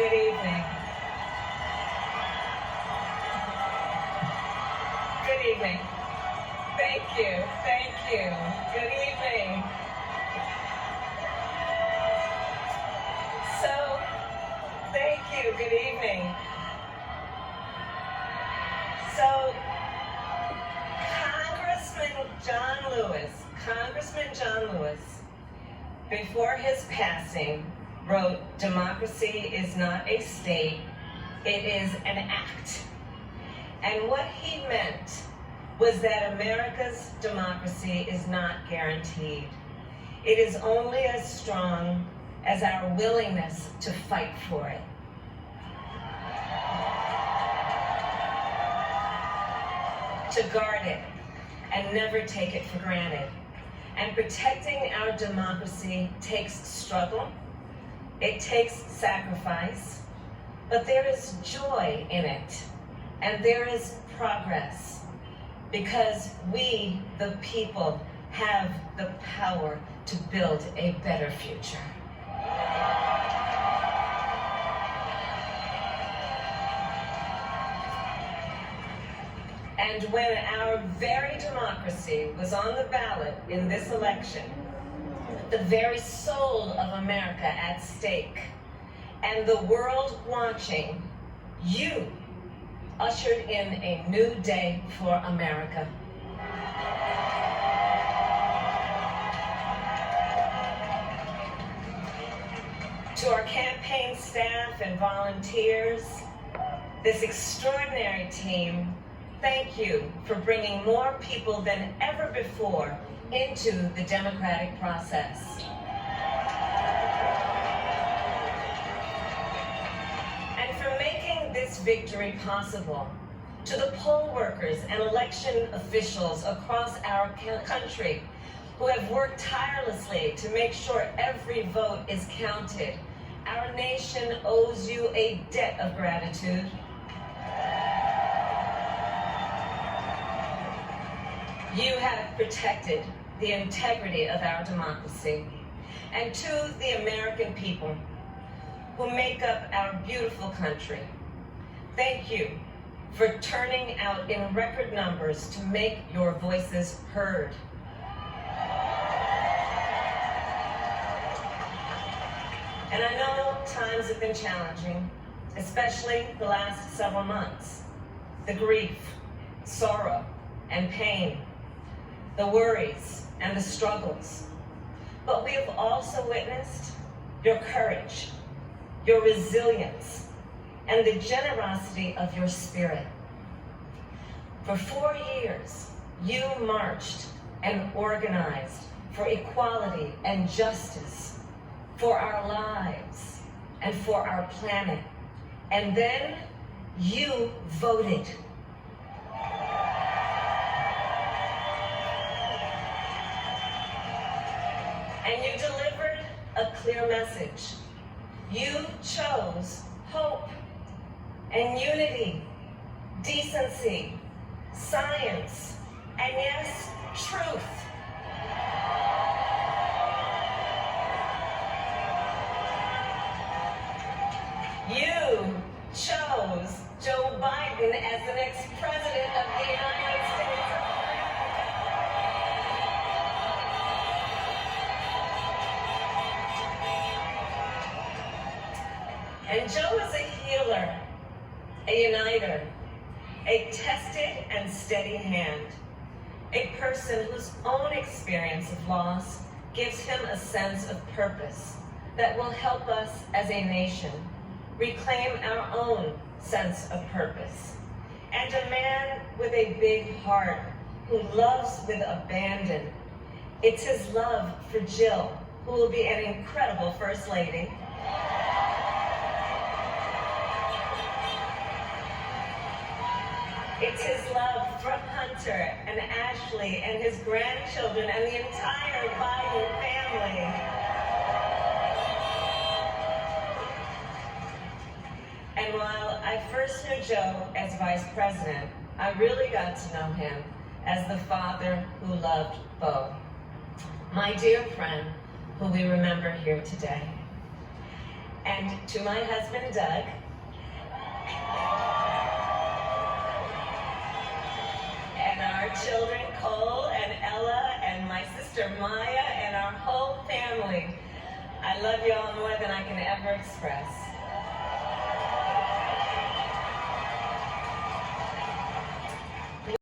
Good evening. Good evening. Thank you. Thank you. Good evening. So, thank you. Good evening. So, Congressman John Lewis, before his passing, wrote, "Democracy is not a state, it is an act." And what he meant was that America's democracy is not guaranteed. It is only as strong as our willingness to fight for it. To guard it and never take it for granted. And protecting our democracy takes struggle, it takes sacrifice, but there is joy in it, and there is progress, because we, the people, have the power to build a better future. And when our very democracy was on the ballot in this election, the very soul of America at stake, and the world watching, you ushered in a new day for America. To our campaign staff and volunteers, this extraordinary team, thank you for bringing more people than ever before into the democratic process. And for making this victory possible. To the poll workers and election officials across our country who have worked tirelessly to make sure every vote is counted, our nation owes you a debt of gratitude. You have protected the integrity of our democracy. And to the American people who make up our beautiful country, thank you for turning out in record numbers to make your voices heard. And I know times have been challenging, especially the last several months. The grief, sorrow, and pain, the worries and the struggles. But we have also witnessed your courage, your resilience, and the generosity of your spirit. For 4 years, you marched and organized for equality and justice, for our lives and for our planet. And then you voted. And you delivered a clear message. You chose hope and unity, decency, science, and yes, truth. You chose Joe Biden as the next president of the United States of America. And Joe is a healer, a uniter, a tested and steady hand, a person whose own experience of loss gives him a sense of purpose that will help us as a nation reclaim our own sense of purpose. And a man with a big heart who loves with abandon. It's his love for Jill, who will be an incredible First Lady. It's his love for Hunter and Ashley and his grandchildren and the entire Biden family. And while I first knew Joe as vice president, I really got to know him as the father who loved Bo, my dear friend who we remember here today. And to my husband, Doug, and our children, Cole and Ella, and my sister Maya, and our whole family, I love you all more than I can ever express.